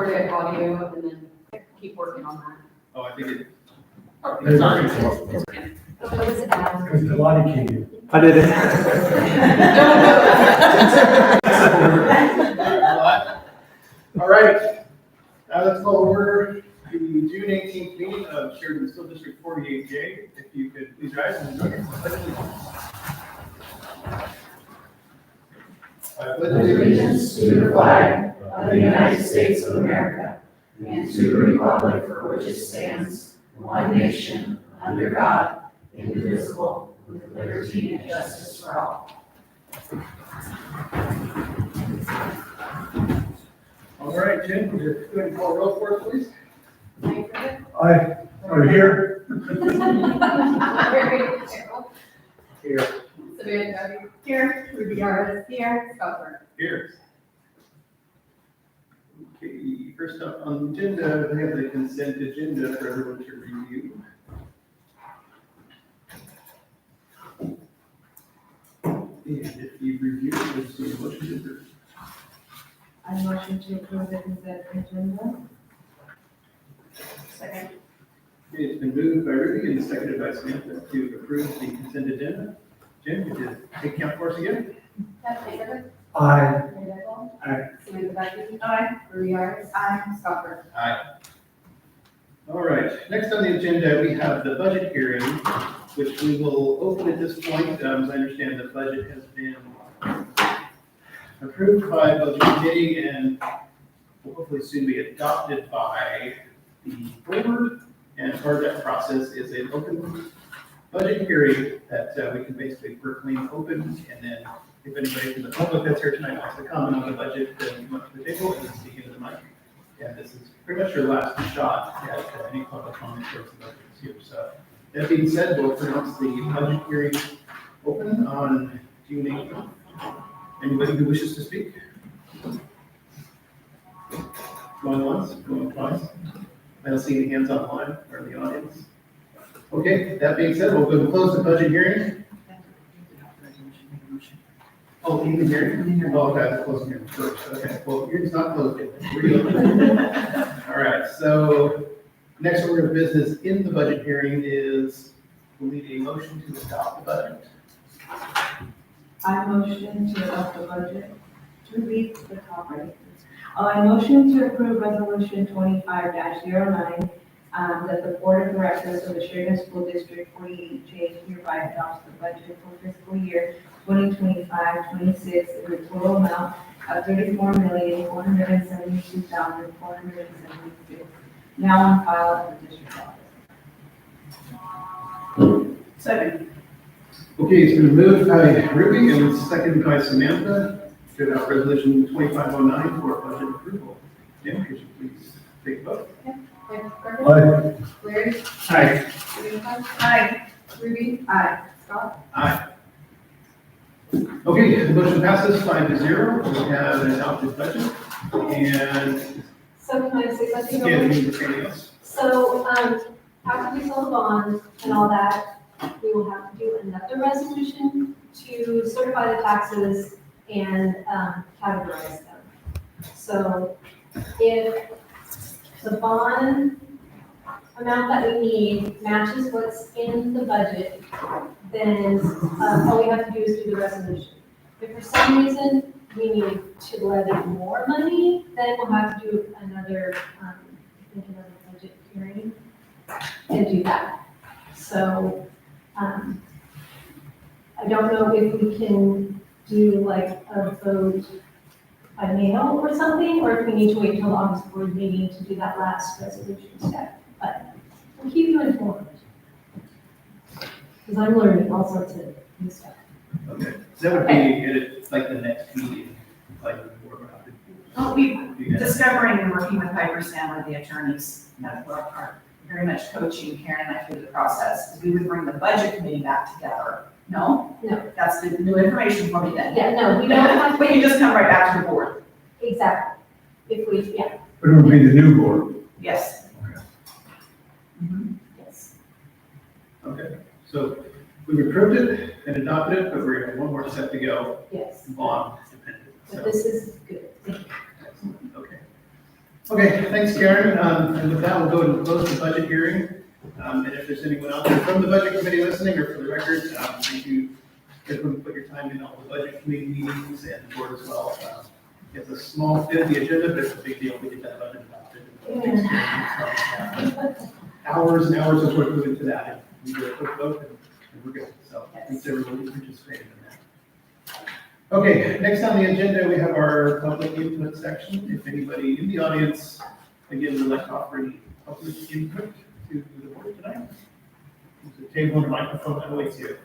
recorded audio and then keep working on that. Oh, I think it. Because What is it now? Kalani came in. I did it. All right, let's call order the June 18th meeting of Sheridan School District 48J. If you could please rise and join us. I pledge Allegiance to the flag of the United States of America and to the republic for which it stands, one nation, under God, indivisible, with liberty and justice for all. All right, Jim, would you go ahead and call roll for us, please? Are you here? Here. Savannah here, Ruby Yards here, Scott Burns. Here. Okay, first up on the agenda, we have the consent agenda for everyone to review. And if you review it, we'll see a motion to approve. I motion to approve the consent agenda. Second. Okay, it's been moved by Ruby and seconded by Samantha to approve the consent agenda. Jim, would you take count for us again? Aye. Samantha Beckman. Aye. Ruby Yards. Aye. Scott Burns. Aye. All right, next on the agenda, we have the budget hearing, which we will open at this point. As I understand, the budget has been approved by budget committee and will hopefully soon be adopted by the board. And part of that process is an open budget hearing that we can basically proclaim open. And then if anybody from the public that's here tonight wants to comment on the budget, then come up to the table and speak into the mic. Yeah, this is pretty much your last shot at any public comment towards the budget this year. So that being said, we'll pronounce the budget hearing open on June 8th. Anybody who wishes to speak? Going once, going twice. I don't see any hands online or in the audience. Okay, that being said, we'll go and close the budget hearing. Oh, you can hear it? Oh, okay, I'll close the hearing first. Okay, well, hearing's not closed yet. Reopen. All right, so next order of business in the budget hearing is we'll need a motion to adopt the budget. I motion to adopt the budget. To read the top right. I motion to approve resolution 25-09, that the board of directors of the Sheridan School District 48J hereby adopts the budget for fiscal year 2025-26 in the total amount of $34,472,476, now on file at the district office. Second. Okay, it's been moved by Ruby and seconded by Samantha to adopt resolution 2509 for budget approval. Jim, could you please take a vote? Aye. Larry. Aye. Samantha. Aye. Ruby. Aye. Scott. Aye. Okay, the motion passes 5-0. We have an adopted budget. And So can I say something? yeah, do you need anything else? So, after we sell the bond and all that, we will have to do another resolution to certify the taxes and, categorize them. So if the bond amount that we need matches what's in the budget, then, all we have to do is do the resolution. If for some reason we need to levy more money, then we'll have to do another, I think another budget hearing and do that. So, I don't know if we can do like a vote by mail or something, or if we need to wait till the August board meeting to do that last resolution step, but we'll keep you informed. Because I'm learning all sorts of new stuff. Okay, so that would be at like the next meeting, like we're about to Well, we do that. discovering and working with Piper Sandler, the attorneys, that are very much coaching Karen and I through the process, is we would bring the budget committee back together. No? No. That's the new information for me then. Yeah, no, we don't have But you just come right back to the board. exactly. If we, yeah, But it would be the new board. Yes. Mhm. yes. Okay, so we've approved it and adopted it, but we're gonna have one more step to go, Yes. bond dependent. But So, this is good. Thank you. okay. Okay, thanks, Karen. And with that, we'll go and close the budget hearing. And if there's anyone out there from the budget committee listening, or for the record, thank you, everyone, put your time in all the budget committee meetings and the board as well. It's a small bit of the agenda, but it's a big deal. We get that budget adopted. Hours and hours of work moving to that. We do a quick vote and we're good. So thanks everybody who participated in that. Okay, next on the agenda, we have our public input section. If anybody in the audience, again, would like to offer any public input to the board tonight, there's a table and a microphone that awaits you.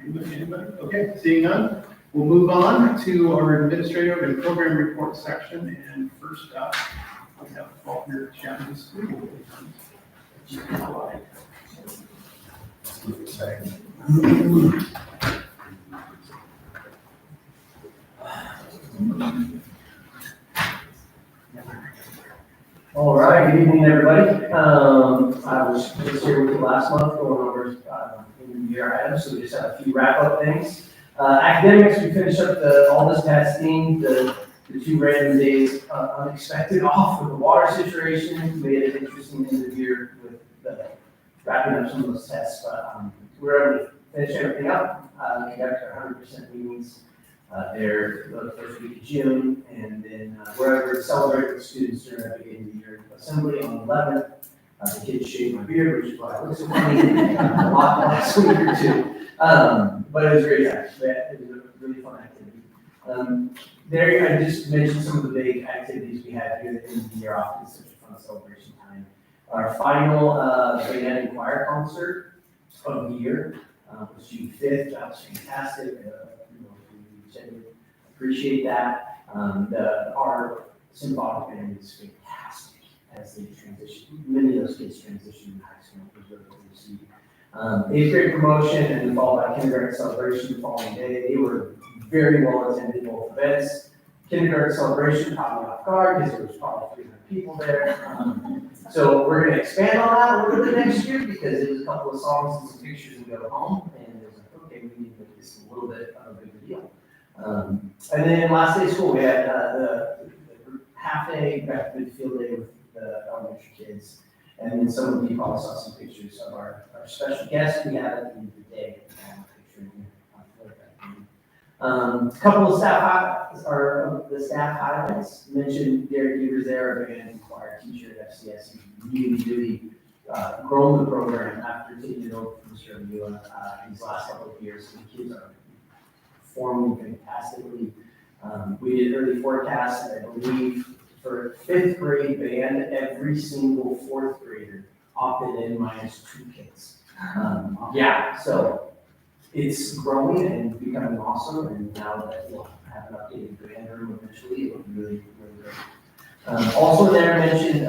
Anybody? Okay, seeing none, we'll move on to our administrative and program report section. And first up, we have Faulkner Chapman School. All right, good evening, everybody. I was just here with you last month going over in the year items, so we just have a few wrap-up things. Academics, we finished up all this testing, the 2 random days unexpected off with the water situation, made it interesting end of the year with wrapping up some of those tests, but we're able to finish everything up, conduct our 100% meetings there the first week of June, and then we're able to celebrate with students during the beginning of the year assembly on the 11th. The kids shaved my beard, which is why I look so funny, a lot last week or 2. But it was great, actually. It was a really fun activity. There, I just mentioned some of the big activities we had here at the end of the year, often such a fun celebration time. Our final band and choir concert of the year was June 5th. That was fantastic. We appreciate that. Our symphonic band is fantastic as they transition. Many of those kids transition to high school. It was really cool to see. 8th grade promotion and followed by kindergarten celebration the following day. They were very well attended, both events. Kindergarten celebration caught me off guard because there was probably 300 people there. So we're going to expand on that a little bit next year because it was a couple of songs and some pictures and go home. And it was like, okay, we need to make this a little bit of a bigger deal. And then last day of school, we had the half day, back field day with the elementary kids. And then some of you probably saw some pictures of our special guest we had at the end of the day. A couple of staff highlights, the staff highlights mentioned Derek Evers there, our band and choir teacher at FCS. He's really grown the program after taking it over from Mr. Mula these last couple of years. The kids are performing fantastically. We did early forecasts, and I believe for 5th grade band, every single 4th grader opted in minus 2 kids. So it's growing and becoming awesome, and now that we'll have an updated band room eventually, it will be really, really great. Also there I mentioned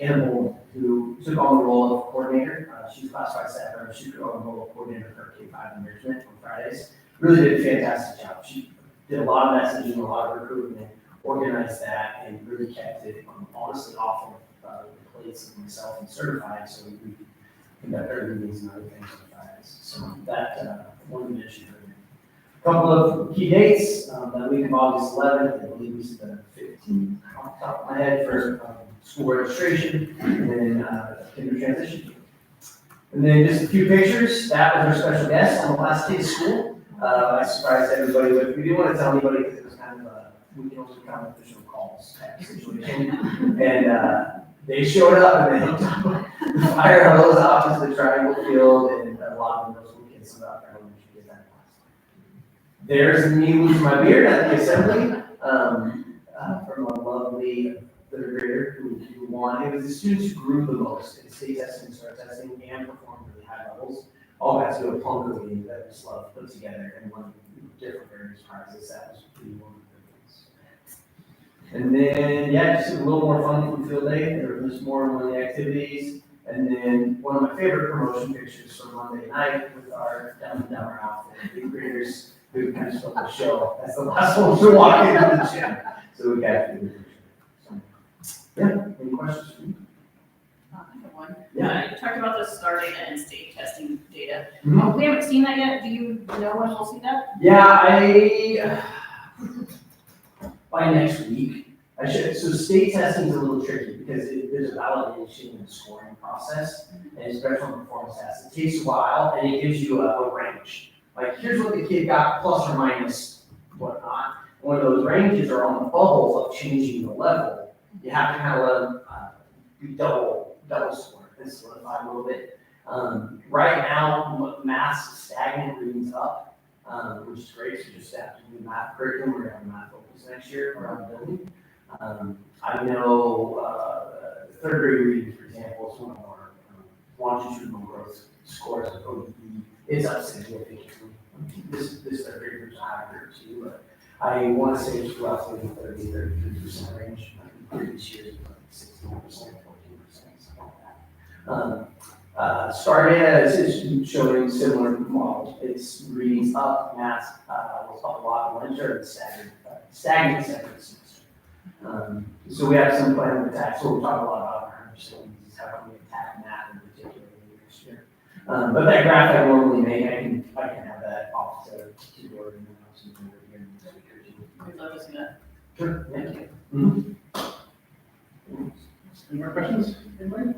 Anna Boland, who took on the role of coordinator. She's classified staff member. She took on the role of coordinator for K-5 enrichment on Fridays. Really did a fantastic job. She did a lot of messaging, a lot of recruitment, organized that, and really kept it honestly off of the plates of myself and certified, so we conduct our meetings and other things on Fridays. So that one mention earlier. A couple of key dates. That week of August 11th, I believe we said the 15th off the top of my head for school registration, and then kinder transition. And then just a few pictures. That was our special guest on the last day of school. I surprised everybody with, we didn't want to tell anybody because it was kind of a, we can also count official calls type of situation. And they showed up and they hooked up the fire hose off to the triangle field, and a lot of those little kids about their elementary kids that class. There's me losing my beard at the assembly from a lovely 3rd grader who won. It was the students who grew the most in state testing, start testing, and performed really high levels. All got to go to Plunker meeting that we just love put together and won different various prizes. That was really one of the things. And then, just a little more fun from field day. There was more on the activities. And then one of my favorite promotion pictures from Monday night with our Dumb and Dumber outfit, 8th graders who kind of stole the show. That's the last one to walk into the gym. So we got to do it. Any questions for me? I have one. Yeah. You talked about the star data and state testing data. Mhm. We haven't seen that yet. Do you know when we'll see that? Yeah, by next week, So state testing is a little tricky because there's a validation and scoring process, and especially on performance tests. It takes a while, and it gives you a range. Like, here's what the kid got, plus or minus whatnot. When those ranges are on the bubble of changing the level, you have to kind of let them do double score and solidify a little bit. Right now, math's stagnant, readings up, which is great. So you just have to do math curriculum. We're going to have math focus next year around building. I know third grade reading, for example, is one of our longitudinal growth scores of ODE. It's up significantly. This third grade group's higher too, but I want to say it's roughly 33% range. Previous years, like 16%, 14%, something like that. Star data is showing similar model. It's readings up, math was up a lot in winter, and stagnant second semester. So we have some plan of attack. So we talk a lot about our understanding is how can we attack math in particular next year. But that graph I normally make, I can have that off to keyboard and then I'll see it here in a week or two. We'd love to see that. Sure, thank you. Any more questions? Anybody?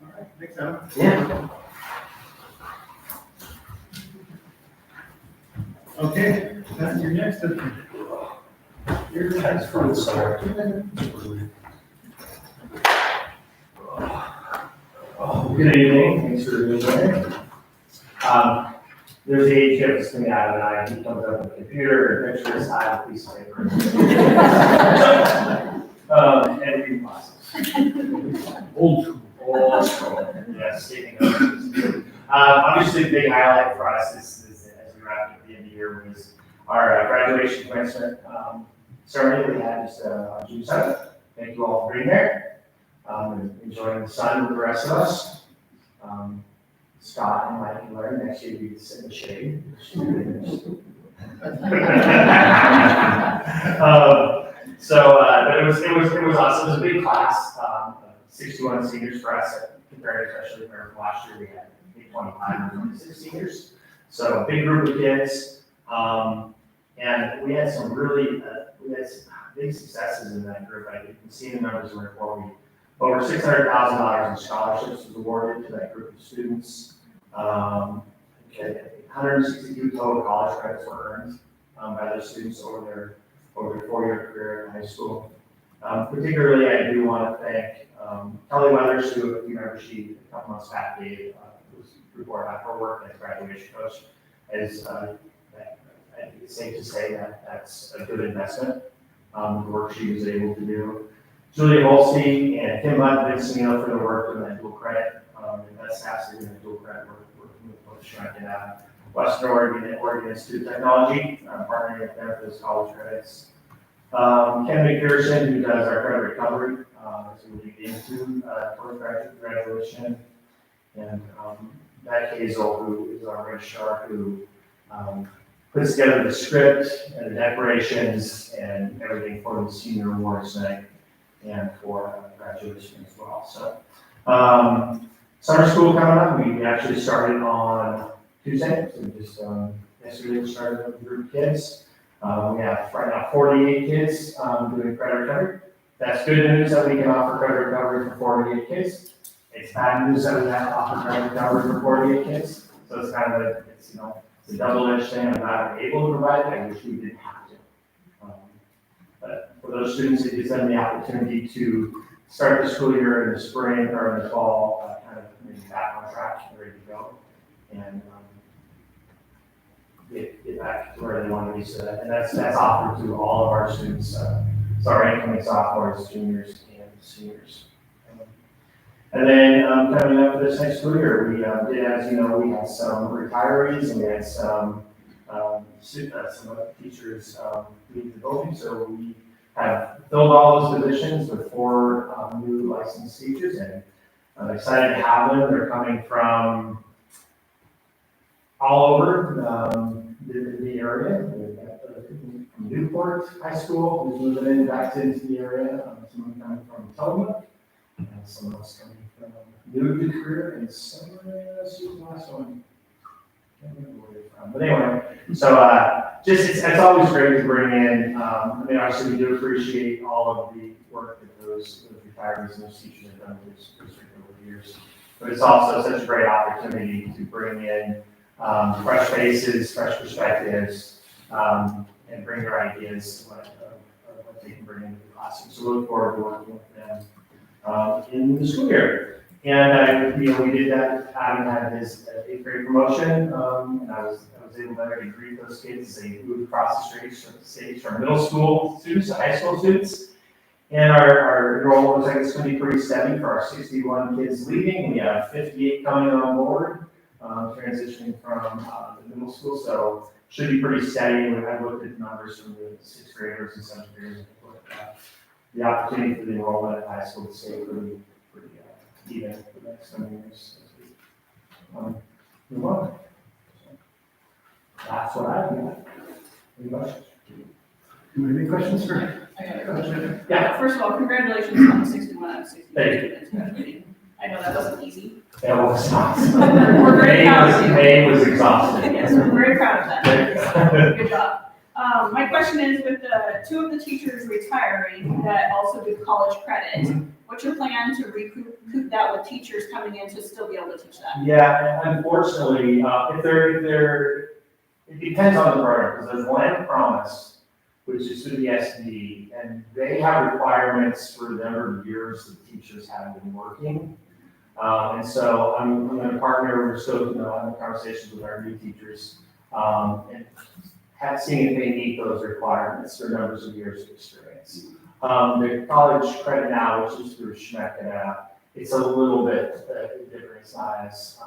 All right, thanks, Adam. Yeah. Okay, that's your next. Your next from the start. Good evening, thanks for being here. There's a chip that's coming out of it, he comes up with a computer, and pictures, I have a piece of paper. And reading classes. Old school, yes, taking notes. Obviously, the big highlight for us is as we wrap up the end of the year was our graduation commencement ceremony we had just on June 7th. Thank you all for being there. Enjoying the sun with the rest of us. Scott and Mike and Larry, next year we sit in the shade. But it was awesome. It was a big class. 61 seniors for us, compared especially from last year, we had 25 or 26 seniors. So a big group of kids. And we had some really, we had some big successes in that group. You can see the numbers in the report. Over $600,000 in scholarships was awarded to that group of students. 162 total college credits were earned by those students over their 4-year career in high school. Particularly, I do want to thank Kelly Weathers, who, if you remember, she a couple months back gave was report on her work as graduation coach. I think it's safe to say that that's a good investment. The work she was able to do. Julia Volsey and Kim Hunt, Vince Neal for the work in that dual credit. And that's actually in the dual credit work with both Shrek and Western Oregon and Oregon Institute of Technology, partnering with them for those college credits. Ken McPherson, who does our credit recovery, as we lead into towards graduation. And Matt Hazel, who is our registrar, who puts together the script and the decorations and everything for the senior awards night and for graduation as well. So summer school coming up, we actually started on Tuesday. So we just yesterday we started with a group of kids. We have right now 48 kids doing credit recovery. That's good news that we can offer credit recovery for 48 kids. It's bad news that we have to offer credit recovery for 48 kids. So it's kind of it's a double-edged thing. I'm glad we're able to provide it. I wish we didn't have to. But for those students, it gives them the opportunity to start the school year in the spring or in the fall, kind of maybe back on track and ready to go, and get back to where they want to be. So and that's offered to all of our students. So our incoming sophomores, juniors, and seniors. And then coming up for this next school year, we did, as you know, we had some retirees and we had some other teachers leave the building. So we have filled all those positions with 4 new licensed teachers, and I'm excited to have them. They're coming from all over the area. We've got from Newport High School, who's moving in back into the area. Someone coming from Tillamook, and someone else coming from New Career, and someone else who's the last one. can't remember where they're from. But anyway, so just it's always great to bring in. I mean, obviously, we do appreciate all of the work that those retirees and those teachers have done with this district over the years. But it's also such a great opportunity to bring in fresh faces, fresh perspectives, and bring their ideas of what they can bring into the classroom. So we look forward to working with them in the school year. And we did that. Adam had his 8th grade promotion, and I was able to already greet those kids as they moved across the stage from middle school students to high school students. And our enrollment looks like it's going to be pretty steady for our 61 kids leaving. We have 58 coming on board, transitioning from the middle school, so should be pretty steady. I looked at numbers from the 6th graders and 7th graders, and the opportunity for the enrollment at high school to stay pretty even for the next coming years as we move on. That's what I've got. Any questions? Any questions for? I got a question. Yeah. First of all, congratulations on the 61 out of 60 Thank you. students graduating. I know that wasn't easy. That was not. We're very proud of you. May was exhausting. Yes, we're very proud of that. Good job. My question is, with the 2 of the teachers retiring that also do college credit, what's your plan to recoup that with teachers coming in to still be able to teach that? Yeah, unfortunately, it depends on the program, because there's Land Promise, which is through the SD, and they have requirements for the number of years that teachers have been working. And so I'm going to partner, we're still having conversations with our new teachers, and seeing if they meet those requirements for numbers of years of experience. The college credit now, which is through Sheridan, it's a little bit different size.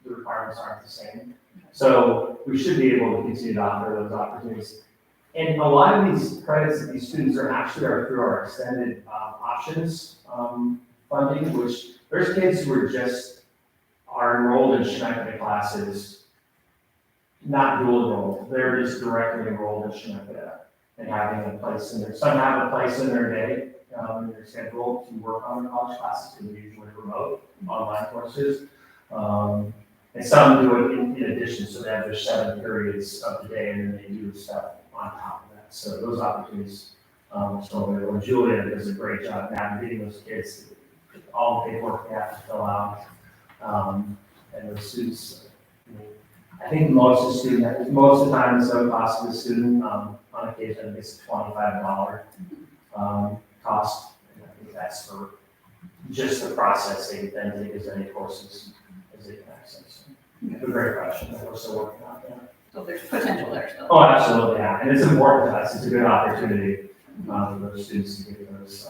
The requirements aren't the same. So we should be able to continue to offer those opportunities. And a lot of these credits that these students are actually through our extended options funding, which there's kids who are enrolled in Sheridan classes, not dual enrolled. They're just directly enrolled in Sheridan and having a place in there. Some have a place in their day, in their schedule to work on their college classes, because they're usually remote online courses. And some do it in addition, so they have their 7 periods of the day, and then they do stuff on top of that. So those opportunities are still available. Julia does a great job navigating those kids, all the paperwork they have to fill out. And those students, I think most of the time it's no cost to the student. On occasion, it's a $25 cost. And I think that's for just the process. They then take as many courses as they can access. It's a great question that we're still working on. Yeah. So there's potential there still. Oh, absolutely, yeah. And it's important to us. It's a good opportunity for those students to get those,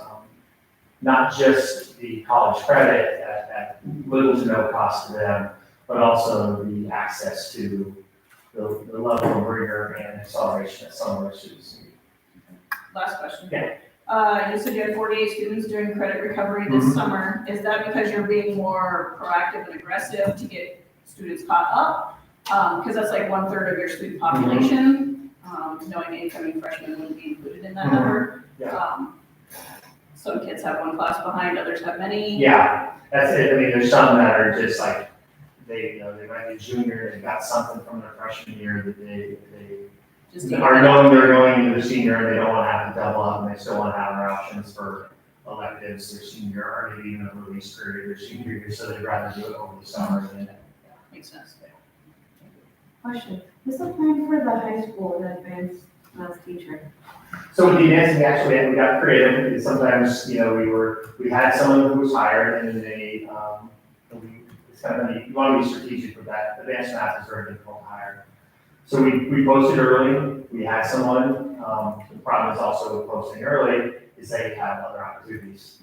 not just the college credit at little to no cost to them, but also the access to the level of rigor and acceleration that some of our students need. Last question. Yeah. You said you had 48 students doing credit recovery this summer. Is that because you're being more proactive and aggressive to get students caught up? Because that's like 1/3 of your student population. Knowing incoming freshmen wouldn't be included in that number. Yeah. Some kids have one class behind, others have many. Yeah, that's it. I mean, there's some that are just like, they might be junior, they got something from their freshman year that they Just are knowing they're going into the senior, and they don't want to have to double up, and they still want to have their options for electives their senior, or maybe even a release period their senior year, so they'd rather do it over the summer than. Makes sense. Question, what's the plan for the high school and advanced math teacher? So with the advancing, actually, we got creative, because sometimes, we had someone who was hired, and then it's kind of, you want to be strategic with that. Advanced math is very difficult to hire. So we posted early, we had someone. The problem is also with posting early is they have other opportunities.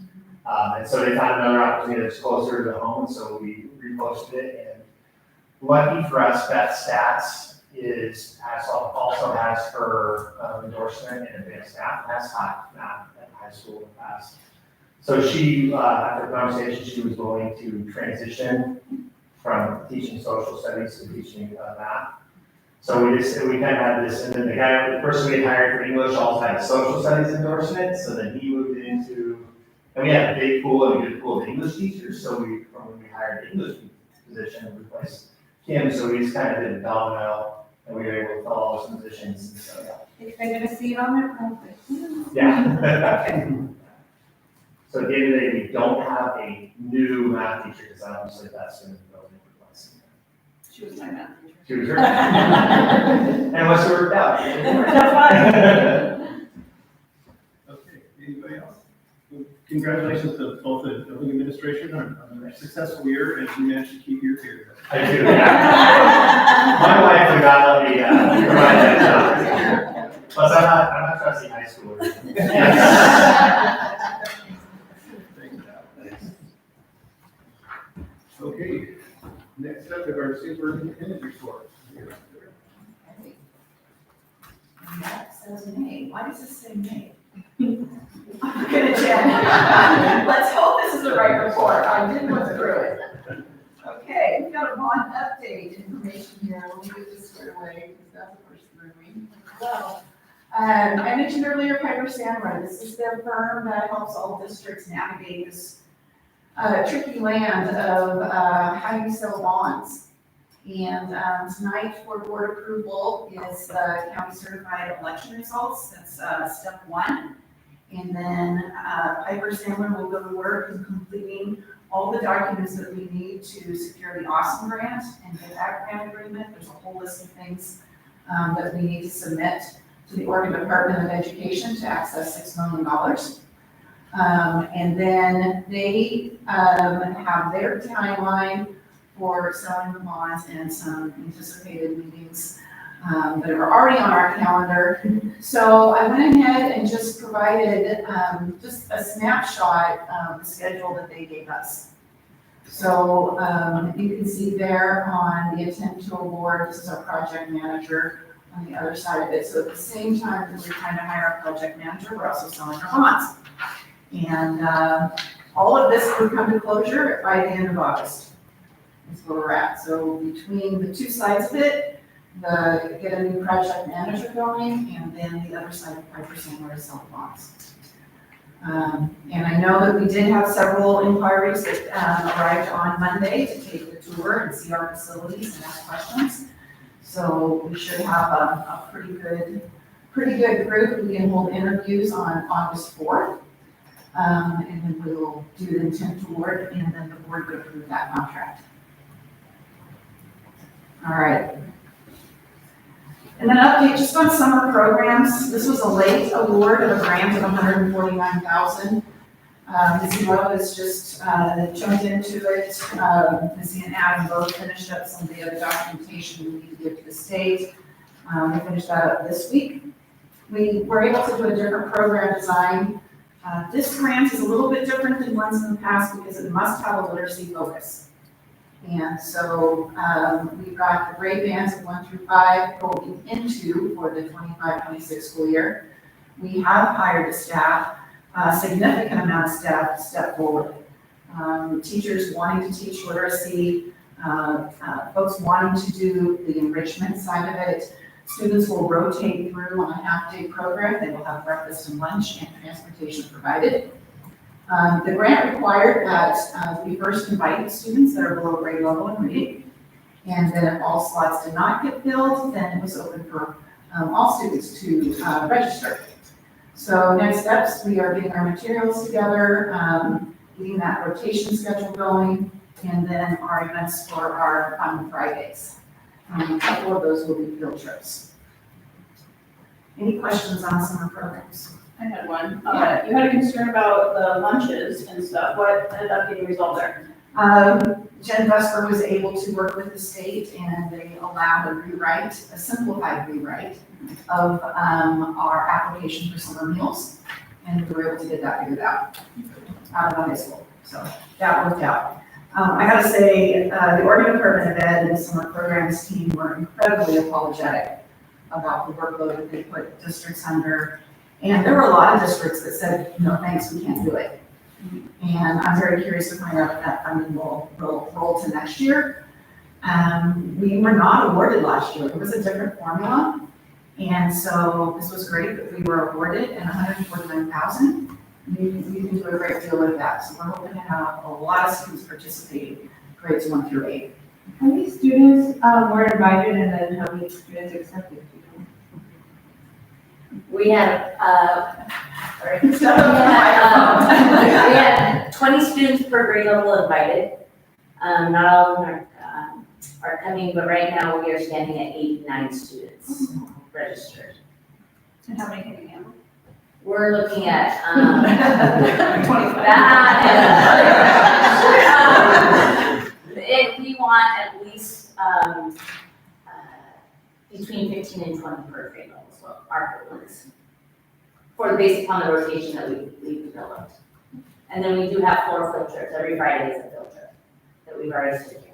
And so they found another opportunity that's closer to home, so we reposted it. And lucky for us, Beth Stats also has her endorsement in advanced math, has taught math at high school in the past. So she, after the conversation, she was willing to transition from teaching social studies to teaching math. So we kind of had this, and then the person we had hired for English also had a social studies endorsement, so then he moved into, and we had a big pool and a good pool of English teachers, so when we hired the English position, we replaced Kim, so we just kind of did a domino, and we were able to fill all those positions, and so, yeah. If they're gonna see it on their profile. Yeah. So at the end of the day, we don't have a new math teacher, because obviously that's going to be building replacing. She was my math teacher. She was right. And it must have worked out. Okay, anybody else? Congratulations to both the building administration on a successful year, and you managed to keep your here. I do, yeah. My wife would not let me provide that job. Plus, I'm not trusting high schoolers. Okay, next up is our superintendent report. That says May. Why does it say May? I'm gonna check. Let's hope this is the right report. I did look through it. Okay, we've got a bond update information here. Let me get this squared away because that's the first through me. Well, I mentioned earlier Piper Sandler. This is the firm that helps all districts navigate this tricky land of how you sell bonds. And tonight for board approval is the county certified election results. That's step one. And then Piper Sandler will go to work in completing all the documents that we need to secure the Awesome grant and get that grant agreement. There's a whole list of things that we need to submit to the Oregon Department of Education to access $6 million. And then they have their timeline for selling the bonds and some anticipated meetings that are already on our calendar. So I went ahead and just provided just a snapshot of the schedule that they gave us. So you can see there on the intent to award, this is our project manager on the other side of it. So at the same time that we're trying to hire a project manager, we're also selling our bonds. And all of this will come to closure by the end of August. That's where we're at. So between the two sides of it, get a new project manager going, and then the other side of Piper Sandler to sell bonds. And I know that we did have several inquiries that arrived on Monday to take the tour and see our facilities and ask questions. So we should have a pretty good group. We can hold interviews on August 4th. And then we'll do the intent to award, and then the board would approve that contract. All right. And then update just on summer programs. This was a late award of a grant of $149,000. Ms. Mo has just jumped into it. Missy and Adam both finished up some of the other documentation we need to give to the state. We finished that up this week. We were able to do a different program design. This grant is a little bit different than ones in the past because it must have a literacy focus. And so we've got the grade bands of 1 through 5 going into for the 25-26 school year. We have hired a staff, a significant amount of staff to step forward. Teachers wanting to teach literacy, folks wanting to do the enrichment side of it. Students will rotate through on a half-day program. They will have breakfast and lunch and transportation provided. The grant required that we first invited students that are below grade level in reading. And then if all slots did not get filled, then it was open for all students to register. So next steps, we are getting our materials together, getting that rotation schedule going, and then our events for our Fridays. A couple of those will be field trips. Any questions on summer programs? I had one. You had a concern about the lunches and stuff. What ended up getting resolved there? Jen Vesper was able to work with the state, and they allowed a rewrite, a simplified rewrite of our application for summer meals, and we were able to get that figured out of high school. So that worked out. I gotta say, the Oregon Department of Ed and the summer programs team were incredibly apologetic about the workload that they put districts under. And there were a lot of districts that said, no, thanks, we can't do it. And I'm very curious to find out if that funding will roll to next year. We were not awarded last year. It was a different formula. And so this was great that we were awarded, and $149,000. You can do a great deal with that. So we're hoping to have a lot of students participating, grades 1 through 8. How many students were invited and then how many students accepted? We had, sorry. We Step up to the microphone. we had 20 students per grade level invited. Not all of them are coming, but right now we are standing at 89 students registered. And how many can you handle? We're looking at, 25. If we want at least, between 15 and 20 per grade level, so our goal is. Based upon the rotation that we've developed. And then we do have 4 field trips, every Friday is a field trip that we've already scheduled.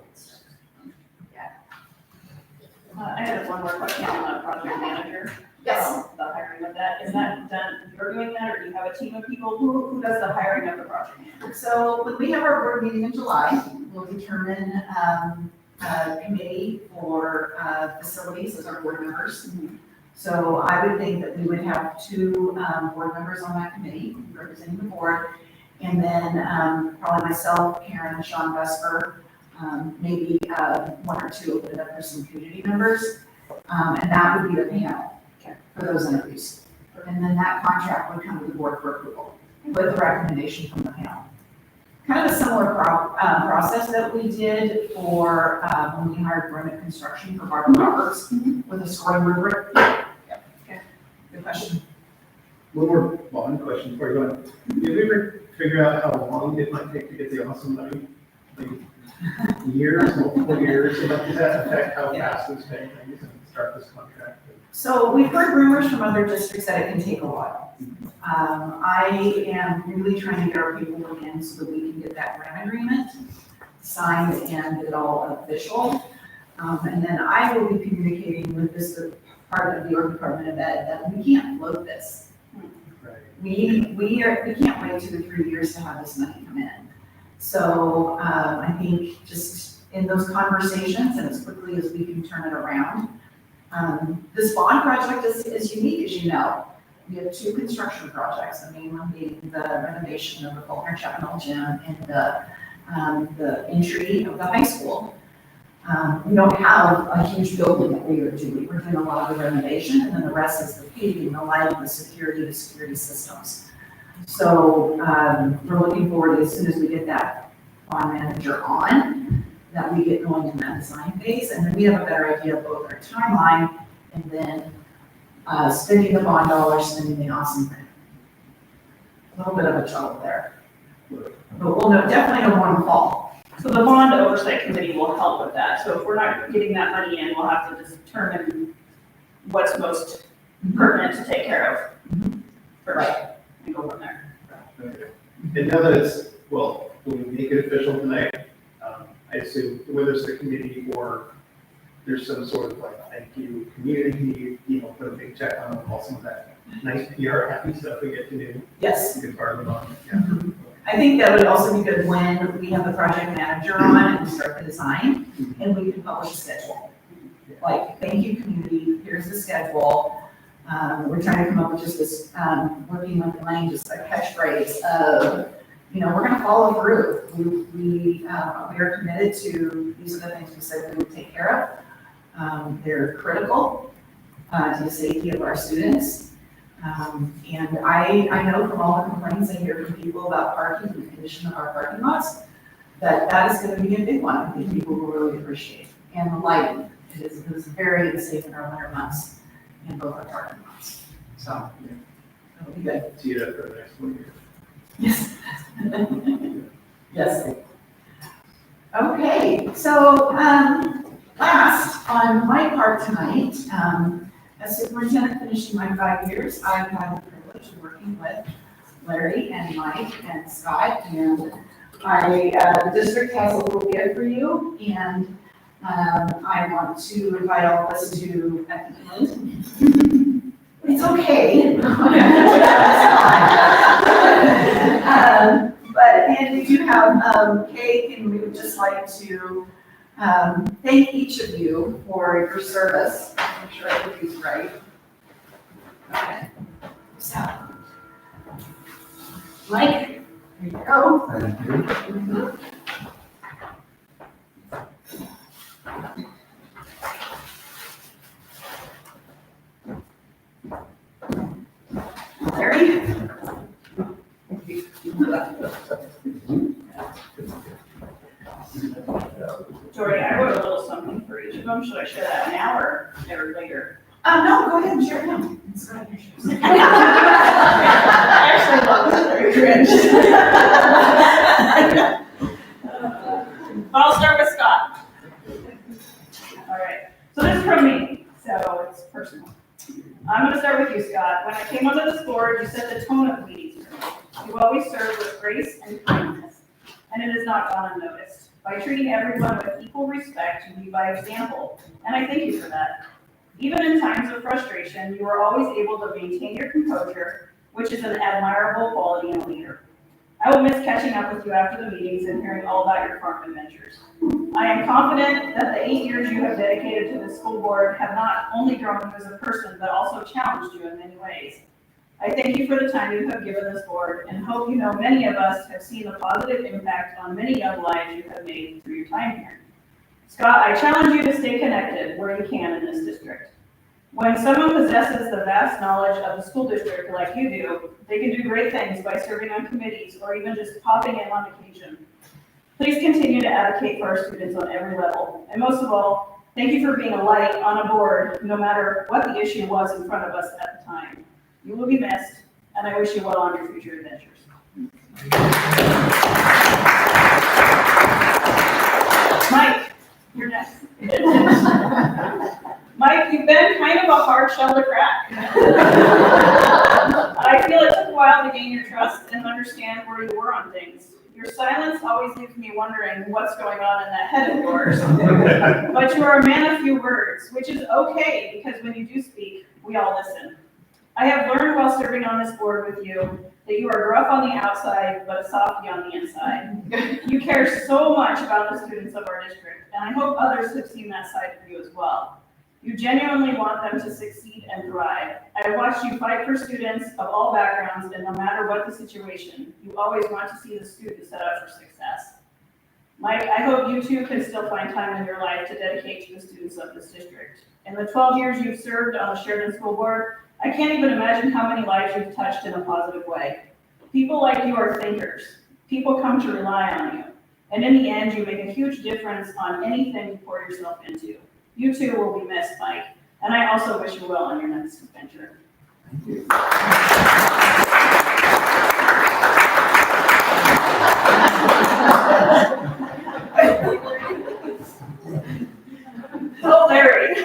I have one more question on the project manager. Yes. The hiring of that, is that done, you're doing that, or do you have a team of people, who does the hiring of the project manager? So when we have our board meeting in July, we'll determine a committee for facilities as our board members. So I would think that we would have 2 board members on that committee representing the board. And then probably myself, Karen, and Sean Vesper, maybe 1 or 2 open it up for some community members. And that would be the panel for those interviews. And then that contract would come to the board for approval with the recommendation from the panel. Kind of a similar process that we did for when we hired Brennan Construction for Barbara Roberts with a scoring rubric. Okay, good question. One more bond question before you go on. Did we ever figure out how long it might take to get the awesome money? Like years, multiple years, so does that affect how fast we spend things and start this contract? So we've heard rumors from other districts that it can take a while. I am really trying to get our paperwork in so that we can get that grant agreement signed and it all official. And then I will be communicating with this part of the Oregon Department of Ed that we can't float this. Right. We can't wait 2 to 3 years to have this money come in. So I think just in those conversations and as quickly as we can turn it around. This bond project is unique, as you know. We have 2 construction projects, the main one being the renovation of the Faulkner Chapel Gym and the entry of the high school. We don't have a huge building that we are doing. We're doing a lot of the renovation, and then the rest is the paving, the lighting, the security systems. So we're looking forward to, as soon as we get that bond manager on, that we get going in that design phase, and then we have a better idea of both our timeline and then spending the bond dollars, spending the awesome grant. A little bit of a trouble there. But we'll definitely know more in the fall. So the bond oversight committee will help with that, so if we're not getting that money in, we'll have to determine what's most pertinent to take care of first, and go from there. Okay. And now that it's, well, when we make it official tonight, I assume whether it's the committee or there's some sort of like thank you community, put a big check on all some of that nice PR happy stuff we get to do. Yes. It's a good part of the bond. Yeah. I think that would also be good when we have the project manager on and we start the design, and we can publish a schedule. Like, thank you, community, here's the schedule. We're trying to come up with just this, working with Elaine, just a catchphrase of, we're gonna follow through. We are committed to, these are the things we said we would take care of. They're critical to the safety of our students. And I know from all the complaints I hear from people about parking and the condition of our parking lots, that is gonna be a big one. I think people will really appreciate. And the lighting, it is very unsafe in our winter months in both our parking lots. So, it'll be good. See you for the next 1 year. Yes. Yes. Okay, so, last on my part tonight, as superintendent finishing my 5 years, I've had the privilege of working with Larry and Mike and Scott, and the district has a little gift for you, and I want to invite all of us to, at the end, it's okay. And we do have cake, and we would just like to thank each of you for your service. I'm sure I did these right. Okay. So, Mike, here you go. Thank you. Jordy, I wrote a little something for each of them. Should I share that now or later? No, go ahead and share it now. It's right in your shoes. I actually love this, very cringe. I'll start with Scott. All right, so this is from me, so it's personal. I'm gonna start with you, Scott. When I came onto this board, you set the tone of meetings for me. You always serve with grace and kindness, and it has not gone unnoticed. By treating everyone with equal respect, you lead by example, and I thank you for that. Even in times of frustration, you are always able to maintain your composure, which is an admirable quality in a leader. I will miss catching up with you after the meetings and hearing all about your farm adventures. I am confident that the 8 years you have dedicated to the school board have not only grown you as a person, but also challenged you in many ways. I thank you for the time you have given this board and hope you know many of us have seen the positive impact on many young lives you have made through your time here. Scott, I challenge you to stay connected where you can in this district. When someone possesses the vast knowledge of the school district like you do, they can do great things by serving on committees or even just popping in on occasion. Please continue to advocate for our students on every level. And most of all, thank you for being a light on a board, no matter what the issue was in front of us at the time. You will be missed, and I wish you well on your future adventures. Mike, you're next. Mike, you've been kind of a hard shell to crack. I feel it took a while to gain your trust and understand where you were on things. Your silence always leaves me wondering what's going on in that head of yours. But you are a man of few words, which is okay, because when you do speak, we all listen. I have learned while serving on this board with you that you are rough on the outside, but a softie on the inside. You care so much about the students of our district, and I hope others have seen that side of you as well. You genuinely want them to succeed and thrive. I have watched you fight for students of all backgrounds, and no matter what the situation, you always want to see the students set up for success. Mike, I hope you too can still find time in your life to dedicate to the students of this district. In the 12 years you've served on the Sheridan School Board, I can't even imagine how many lives you've touched in a positive way. People like you are thinkers. People come to rely on you. And in the end, you make a huge difference on anything you pour yourself into. You too will be missed, Mike. And I also wish you well on your next adventure. Thank you. Oh, Larry.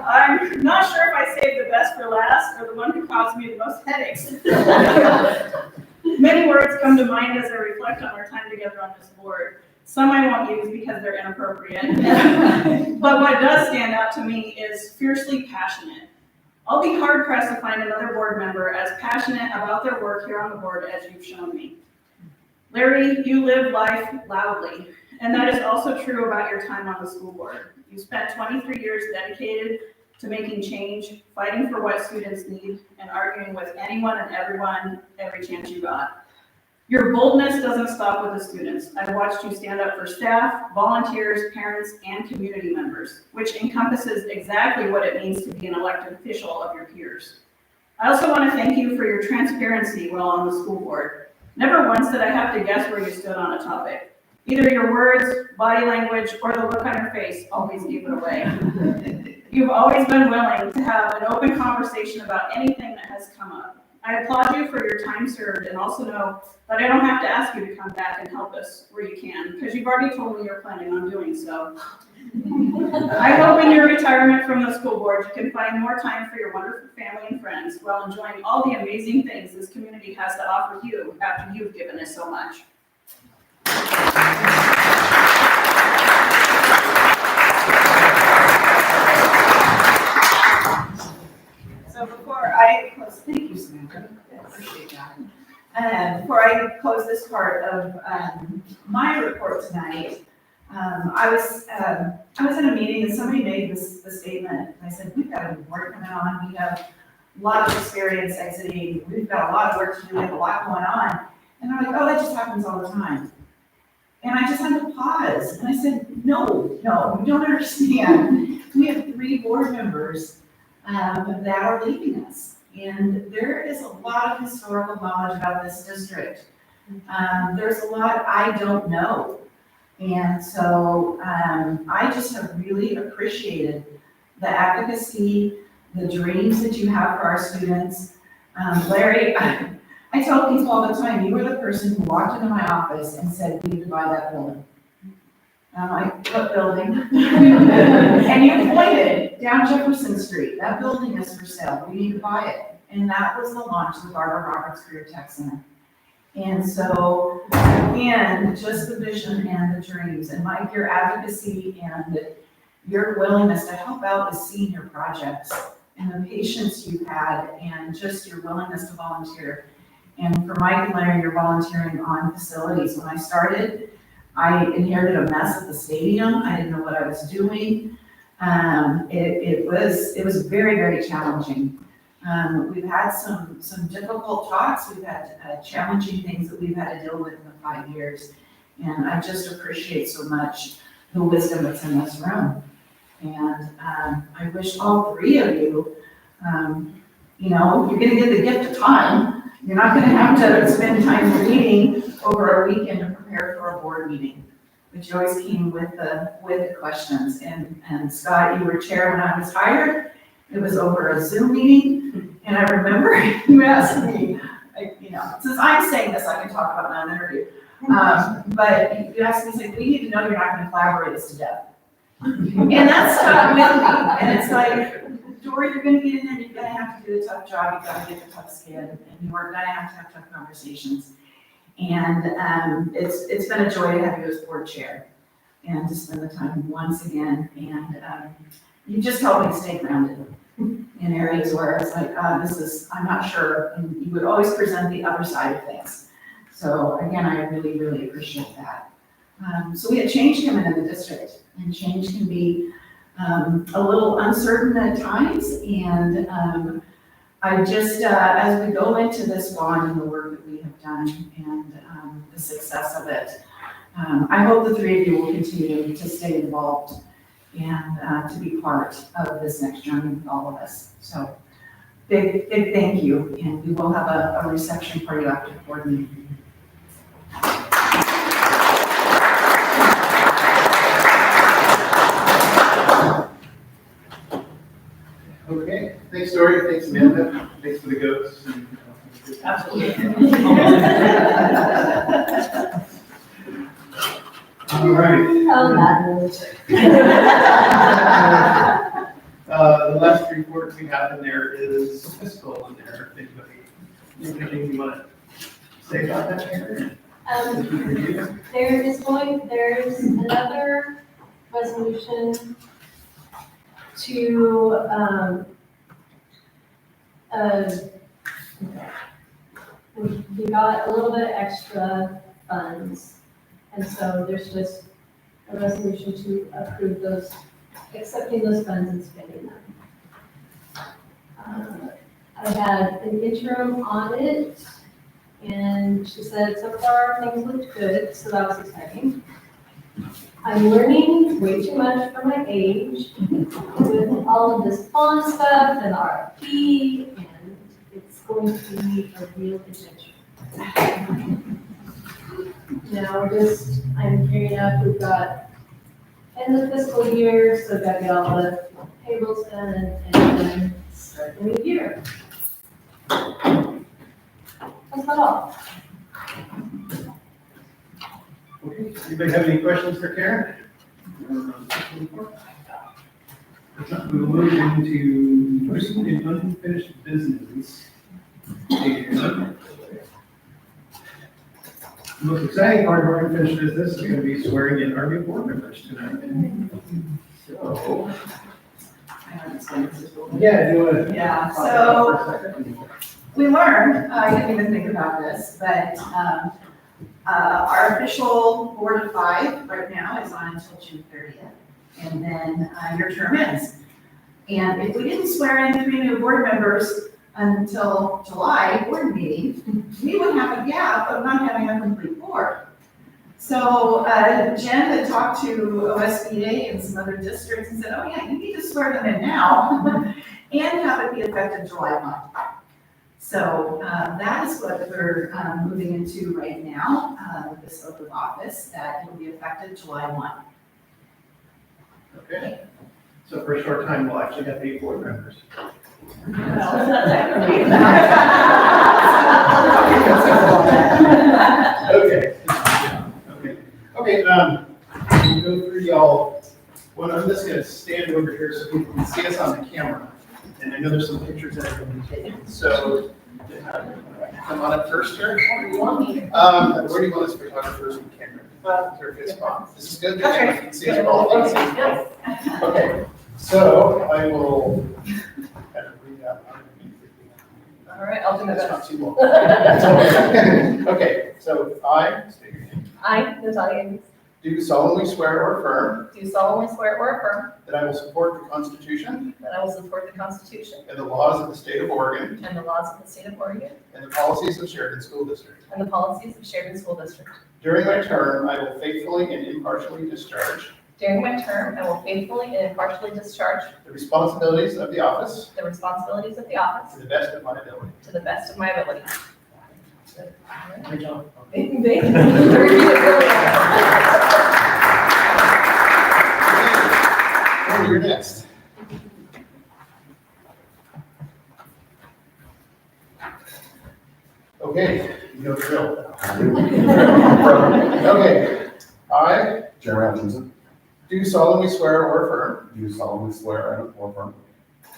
I'm not sure if I saved the best for last or the one who caused me the most headaches. Many words come to mind as I reflect on our time together on this board. Some I won't use because they're inappropriate. But what does stand out to me is fiercely passionate. I'll be hard pressed to find another board member as passionate about their work here on the board as you've shown me. Larry, you live life loudly, and that is also true about your time on the school board. You spent 23 years dedicated to making change, fighting for what students need, and arguing with anyone and everyone every chance you got. Your boldness doesn't stop with the students. I've watched you stand up for staff, volunteers, parents, and community members, which encompasses exactly what it means to be an elected official of your peers. I also want to thank you for your transparency while on the school board. Never once did I have to guess where you stood on a topic. Either your words, body language, or the look on your face always gave it away. You've always been willing to have an open conversation about anything that has come up. I applaud you for your time served and also know that I don't have to ask you to come back and help us where you can, because you've already told me you're planning on doing so. I hope in your retirement from the school board, you can find more time for your wonderful family and friends while enjoying all the amazing things this community has to offer you after you've given us so much. So before I close, thank you, Samantha. I appreciate that. Before I close this part of my report tonight, I was in a meeting and somebody made this statement. And I said, we've got a new board coming on. We have a lot of experience exiting. We've got a lot of work to do. We have a lot going on. And they're like, oh, that just happens all the time. And I just had to pause. And I said, no, you don't understand. We have 3 board members that are leaving us. And there is a lot of historical knowledge about this district. There's a lot I don't know. And so I just have really appreciated the advocacy, the dreams that you have for our students. Larry, I tell people all the time, you were the person who walked into my office and said, we need to buy that building. And I'm like, what building? And you pointed down Jefferson Street, that building is for sale, we need to buy it. And that was the launch of the Barbara Roberts Career Tech Center. And so, again, just the vision and the dreams, and Mike, your advocacy and your willingness to help out with senior projects, and the patience you've had, and just your willingness to volunteer. And for Mike and Larry, you're volunteering on facilities. When I started, I inherited a mess at the stadium. I didn't know what I was doing. It was very, very challenging. We've had some difficult talks. We've had challenging things that we've had to deal with in the 5 years. And I just appreciate so much the wisdom that's in this room. And I wish all three of you, you're going to get the gift of time. You're not going to have to spend time reading over a weekend to prepare for a board meeting. But you always came with the questions. And Scott, you were chair when I was hired. It was over a Zoom meeting. And I remember you asked me, since I'm saying this, I can talk about my own interview. But you asked me, we need to know you're not going to collaborate us to death. And that stuck with me. And it's like, Dory, you're going to get in there, you're going to have to do the tough job, you've got to get the tough skin, and you are going to have tough conversations. And it's been a joy to have you as board chair and to spend the time once again. And you just helped me stay grounded in areas where it's like, I'm not sure. And you would always present the other side of things. So again, I really, really appreciate that. So we had change come in the district, and change can be a little uncertain at times. And I just, as we go into this bond and the work that we have done and the success of it, I hope the three of you will continue to stay involved and to be part of this next journey with all of us. So big thank you. And we will have a reception party after the board meeting. Okay, thanks Dory, thanks Amanda, thanks for the goats. Absolutely. All right. The last report we have in there is fiscal in there. Anything you want to say about that, Karen? There's another resolution to, we got a little bit extra funds, and so there's just a resolution to approve those, accepting those funds and spending them. I had an interim audit, and she said so far things looked good, so that was exciting. I'm learning way too much for my age with all of this bond stuff and RFP, and it's going to be a real adventure. Now I'm gearing up, we've got end of fiscal year, so got to get all the payables done and then start the new year. That's about all. Okay, anybody have any questions for Karen? If not, we will move into personal and unfinished business. And the most exciting part of our unfinished business is going to be swearing in our new board members tonight. So, yeah, do it. Yeah, so we learned, I didn't even think about this, but our official board of 5 right now is on until June 30th. And then your term ends. And if we didn't swear in 3 new board members until July board meeting, we would have a gap of not having a complete board. So Jen had talked to OSBA and some other districts and said, oh yeah, you need to swear them in now and have it be effective July 1. So that is what we're moving into right now, this oath of office, that will be effective July 1. Okay. So for a short time, we'll actually have 8 board members. Okay. Okay, we'll go through y'all. Well, I'm just gonna stand over here so people can see us on the camera. And I know there's some pictures that are gonna be taken, so come on up first here. Where do you want us photographers and camera? This is good, because you can see us all. Okay, so I will kind of read out. All right, I'll do my That's best. not too long. Okay, so I, state your name, I, Natalia Ames, do solemnly swear or affirm do solemnly swear or affirm that I will support the Constitution that I will support the Constitution and the laws of the state of Oregon and the laws of the state of Oregon and the policies of Sheridan School District. and the policies of Sheridan School District. During my term, I will faithfully and impartially discharge During my term, I will faithfully and impartially discharge the responsibilities of the office the responsibilities of the office to the best of my ability. to the best of my ability. Good job. Thank you. Repeat it really Oh, you're next. Okay, you know the drill. Okay, I Jeremy Hutchinson, do solemnly swear or affirm do solemnly swear and affirm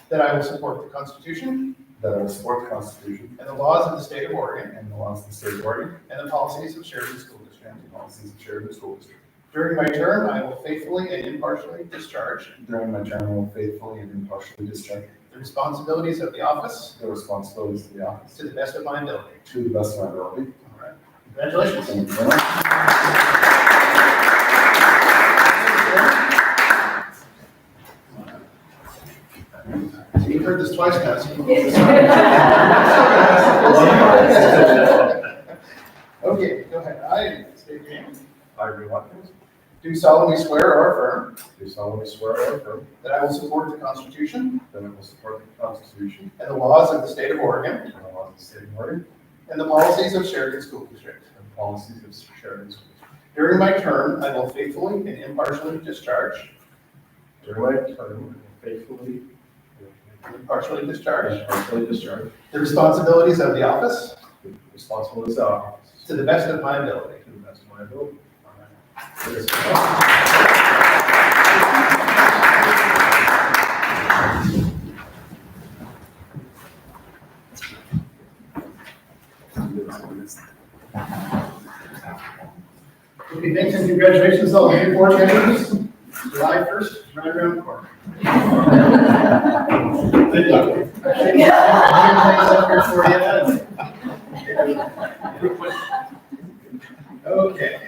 that I will support the Constitution that I will support the Constitution and the laws of the state of Oregon and the laws of the state of Oregon and the policies of Sheridan School District. and the policies of Sheridan School District. During my term, I will faithfully and impartially discharge During my term, I will faithfully and impartially discharge the responsibilities of the office the responsibilities of the office to the best of my ability. to the best of my ability. All right. Congratulations. Thank you very much. So you've heard this twice now. so you can- Okay, go ahead. I state your name. I, Jeremy Hutchinson, Do solemnly swear or affirm do solemnly swear or affirm that I will support the Constitution that I will support the Constitution and the laws of the state of Oregon and the laws of the state of Oregon and the policies of Sheridan School District. and the policies of Sheridan School District. During my term, I will faithfully and impartially discharge During my term, I will faithfully and impartially discharge impartially discharge the responsibilities of the office the responsibilities of the office to the best of my ability. to the best of my ability. Okay, thanks and congratulations all the new board members. July 1st, right around the corner. Good luck. Things up here for you. Okay.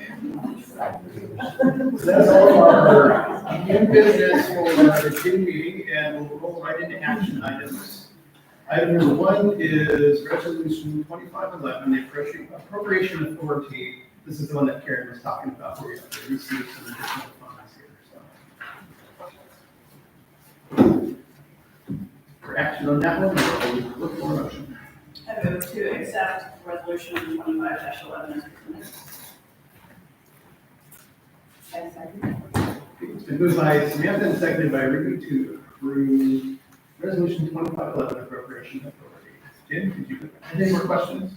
So that's all of our new business for the June meeting, and we'll roll right into action items. Item number 1 is resolution 2511, the appropriation authority. This is the one that Karen was talking about, where we have to receive some additional funds here, so. For action on that one, we'll look for a motion. I move to accept resolution 25-11 as presented. Yes, I do. It's been moved by Samantha and seconded by Ruby to approve resolution 2511 appropriation authority. Jim, did you have any more questions?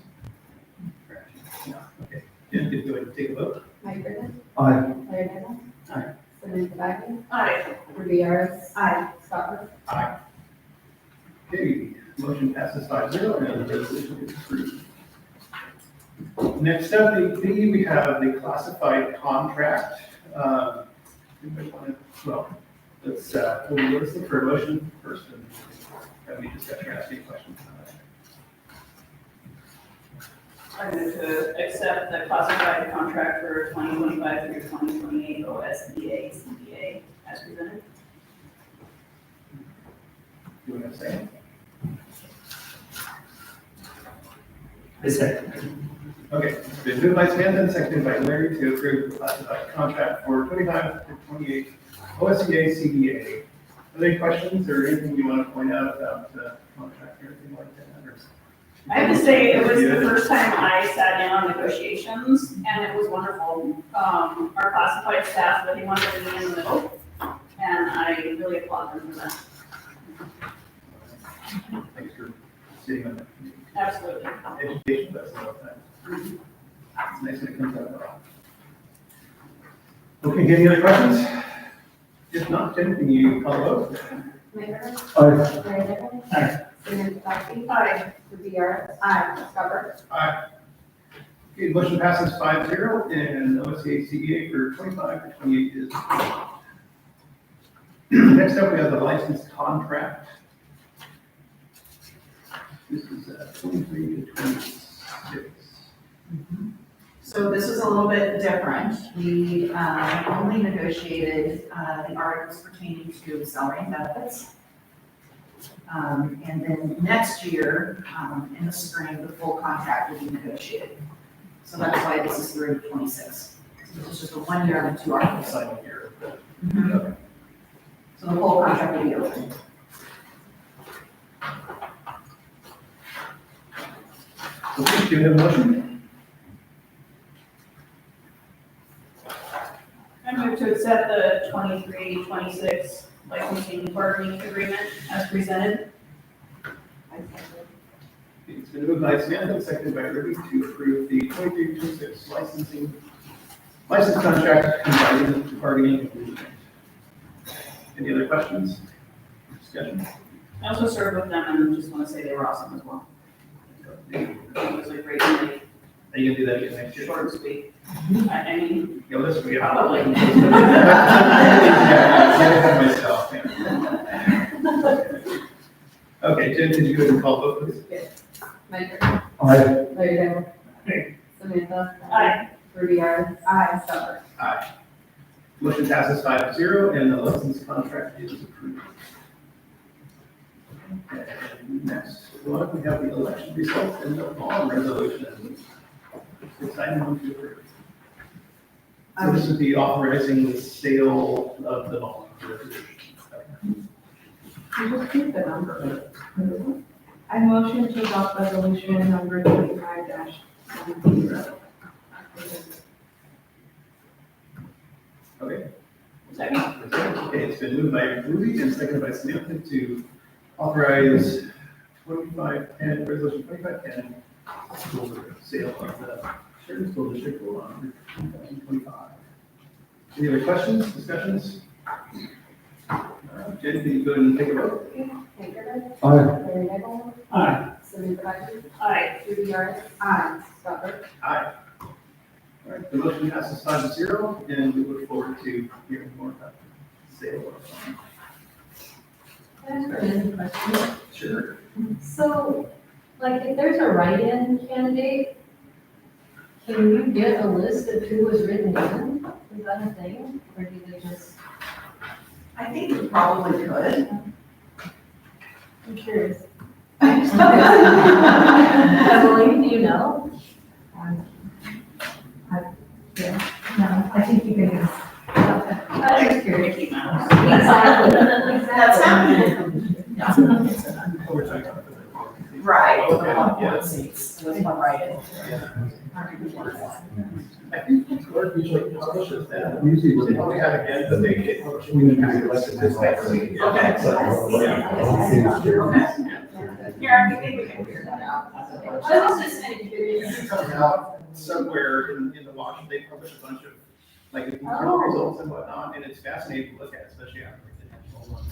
No, okay. Jim, did you go ahead and take a vote? Mike Griffin. Aye. Larry Miller. Aye. Samantha Baggy. Aye. Ruby Harris. Aye. Scott Ruth. Aye. Okay, motion passes 5-0 and the resolution is approved. Next up, we have the classified contract. Anybody want to, well, let's look for a motion first and have any discussion or ask any questions on that. I move to accept the classified contract for 2025 through 2028 OSBA CBA as presented. Do you want to say? Okay, it's been moved by Samantha and seconded by Larry to approve the classified contract for 25 to 28 OSCA CBA. Are there any questions or anything you want to point out about the contract or anything like that? I have to say, it was the first time I sat in on negotiations, and it was wonderful. Our classified staff really wanted to be in the middle, and I really applaud them for that. Thanks for sitting on that. Absolutely. Education, that's a lot of times. It's nice when it comes out well. Okay, any other questions? If not, Tim, can you call the vote? Mayor. Aye. Mary Nichols. Aye. Susan Duffy. Aye. Ruby Yaris. Aye. Scott Burke. Aye. Okay, the motion passes 5-0, and OSCA CBA for 25 to 28 is. Next up, we have the license contract. This is 23 to 26. So this is a little bit different. We only negotiated the articles pertaining to salary and benefits. And then next year, in the spring, the full contract will be negotiated. So that's why this is through 26. So this is just a 1 year and 2 articles. Sign here. Mhm. So the whole contract will be open. Okay, do you have a motion? I move to accept the 23-26 licensing bargaining agreement as presented. It's been moved by Samantha, seconded by Ruby to approve the 23-26 license contract combining the bargaining agreement. Any other questions? Discussion? I also served with them and just want to say they were awesome as well. It was a great night, Are you gonna do that again next year? short and sweet. I mean, Yeah, this we have. Probably. Yeah, myself, yeah. Okay, Jen, can you go ahead and call the vote, please? Mayor. Aye. Mary Nichols. Aye. Samantha. Aye. Ruby Yaris. Aye. Scott Burke. Aye. Motion passes 5-0, and the license contract is approved. And next, we have the election results and the bond resolution. Exciting one to approve. So this would be authorizing the sale of the bond resolution. You just keep the number. I motion to adopt resolution number 25-10. Okay. second. Okay, it's been moved by Ruby and seconded by Samantha to authorize 2510, resolution 2510, for sale of the Sheridan School District on 2025. Any other questions, discussions? Jen, can you go ahead and take a vote? Mayor. Aye. Mary Nichols. Aye. Samantha Duffy. Aye. Ruby Yaris. Aye. Scott Burke. Aye. All right, the motion passes 5-0, and we look forward to hearing more about the sale of. Can I ask a question? Sure. So, like, if there's a write-in candidate, can you get a list of who was written in? Is that a thing, or do they just, I think we probably could. I'm curious. Well, Emily, do you know? No, I think you can just. I'm just curious. Mickey Mouse. Exactly. That's happening. Oh, we're talking about the- Right, Okay, the one yeah. board seats, there's one right I think the clerk usually publishes that. Usually They probably have again, but they get. We need to be elected this next week. Okay. Here, I think we can figure that out. I was just kind of curious. It comes out somewhere in the wash, they publish a bunch of, like, the Oh. results and whatnot, and it's fascinating to look at, especially after like the national ones,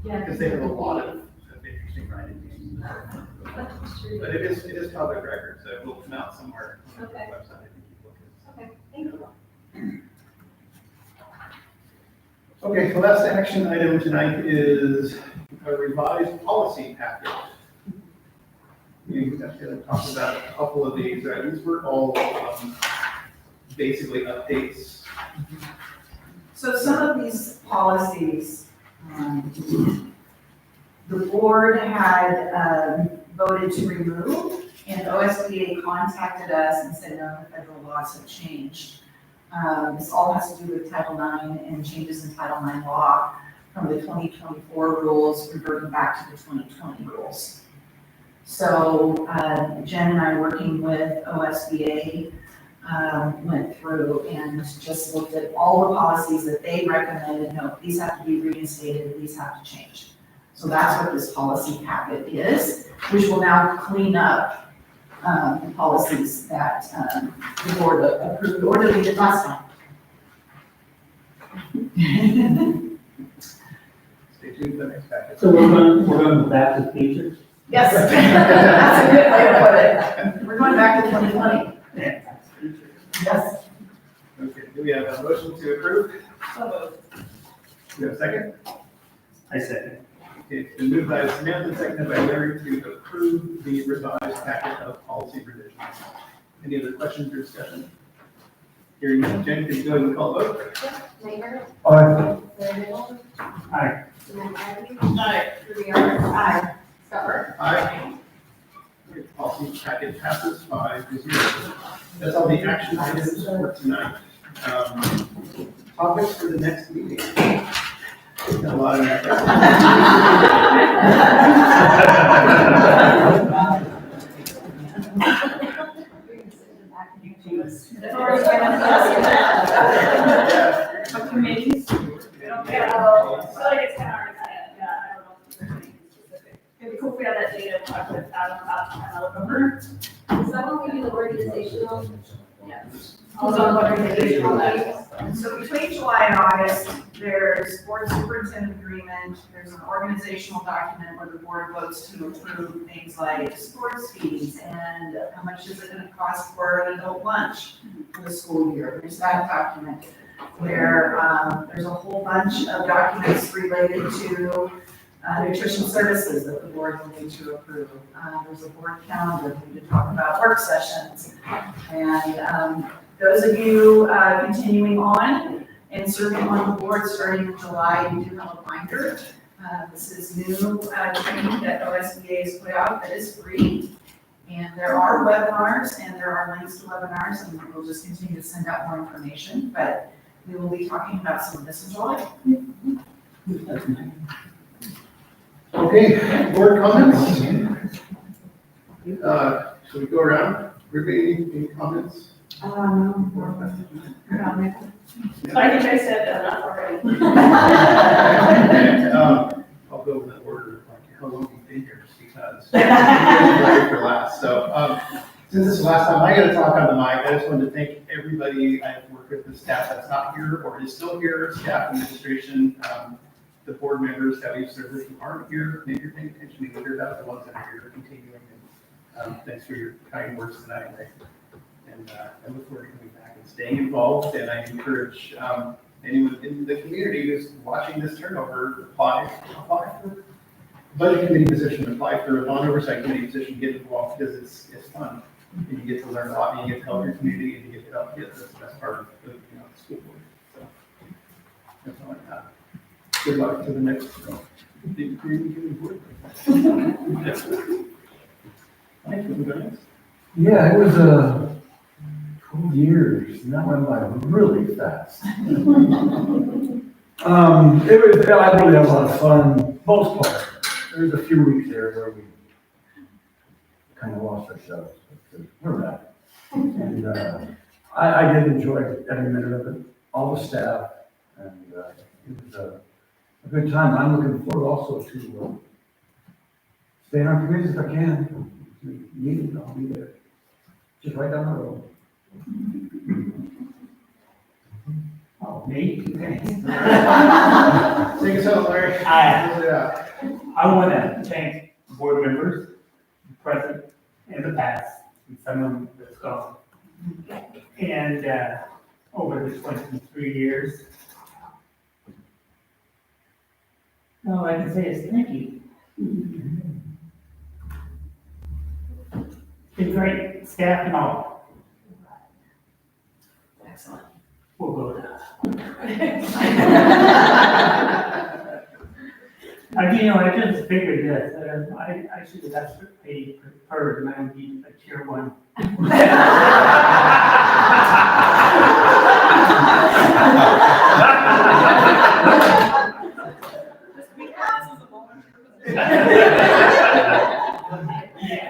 Yeah. because they have a lot of interesting writing. That's true. But it is public record, so it will come out somewhere on the Okay. website, I think you look at. Okay, thank you. Okay, the last action item tonight is a revised policy package. We've got to talk about a couple of these. These were all basically updates. So some of these policies, the board had voted to remove, and OSBA contacted us and said, no, the federal laws have changed. This all has to do with Title IX and changes in Title IX law from the 2024 rules reverting back to the 2020 rules. So Jen and I, working with OSBA, went through and just looked at all the policies that they recommended. No, these have to be reinstated, these have to change. So that's what this policy packet is, which will now clean up the policies that the board approved or deleted last time. Stay tuned for the next packet. So we're going to go back to teachers? Yes, that's a good way to put it. We're going back to 2020. Yeah. Yes. Okay, do we have a motion to approve? Do we have a second? I second. Okay, it's been moved by Samantha, seconded by Larry to approve the revised packet of policy revisions. Any other questions or discussion? Hearing none, Jen, can you go ahead and call the vote? Mayor, Aye. Larry Bill, Aye. Samantha Ivy, Aye. Rivera, Aye. Scott Burr. Aye. Okay, policy packet passes 5-0. That's all the action items for tonight. Topics for the next meeting. Got a lot of that. But committees, we don't care about, I feel like it's kind of hard to say, yeah, I don't know if there's anything specific. It'd be cool if we had that data, we'll talk with Adam about, and I'll look over. Is that when we do the organizational? Also, on organizational that. So between July and August, there's board superintendent agreement, there's an organizational document where the board votes to approve things like sports fees and how much is it gonna cost for an adult lunch for the school year. There's that document where, there's a whole bunch of documents related to nutrition services that the board will need to approve. There's a board calendar, we need to talk about work sessions. And those of you continuing on and serving on the board starting in July, you do have a binder. This is new training that OSBA has put out that is free. And there are webinars and there are links to webinars, and we'll just continue to send out more information, but we will be talking about some of this in July. Okay, board comments? Should we go around? Ruby, any comments? I think I said enough already. I'll go in that order, like how long you've been here, just because. Ready for last. So, since this is the last time I got to talk on the mic, I just wanted to thank everybody I've worked with, the staff that's not here or is still here, staff, administration, the board members that we've served with who aren't here. Maybe you're paying attention, we hear about the ones that are here continuing. And thanks for your kind words tonight. And I look forward to coming back and staying involved. And I encourage anyone in the community who's watching this turnover, apply for a budget committee position, apply for a non-oversight committee position, get involved because it's fun. And you get to learn a lot, and you get to help your community, and you get to help get the best part of the school board. So that's all I have. Good luck to the next big community board. Thank you, guys. Yeah, it was 12 years, and that went by really fast. It was, I really had a lot of fun, most part. There was a few weeks there where we kind of lost ourselves, but we're back. And I did enjoy every minute of it, all the staff, and it was a good time. I'm looking forward also to staying on committees if I can. If we need it, I'll be there. Just right down the road. Oh, me? Thanks. Take us home, Larry. I want to thank board members, the present and the past, and some of them that's gone. And over the 23 years, all I can say is thank you. Been great, staff and all. Excellent. We'll go down. I just figured this, I should have asked for a preferred, and I would be a tier 1. Yeah.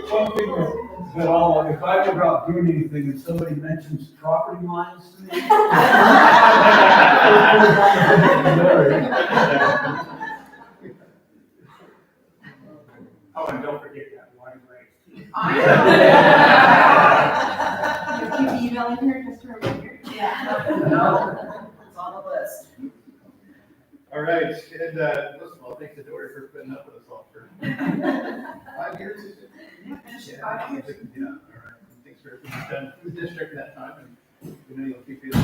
One thing that if I ever out doing anything and somebody mentions property lines to me. Oh, and don't forget that wine race. You keep emailing her just to remind her. Yeah. No, it's on the list. All right, and first of all, thanks to Dory for putting up with us all for 5 years. Yeah, finish it Yeah, 5 years. yeah, all right. Thanks for everything you've done for the district in that time, and we know you'll keep doing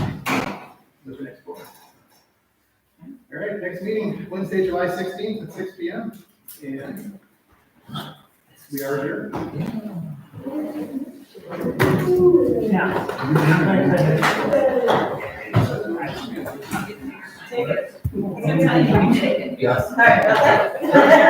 moving next forward. All right, next meeting, Wednesday, July 16th at 6 p.m. And we are here. Yes. All right.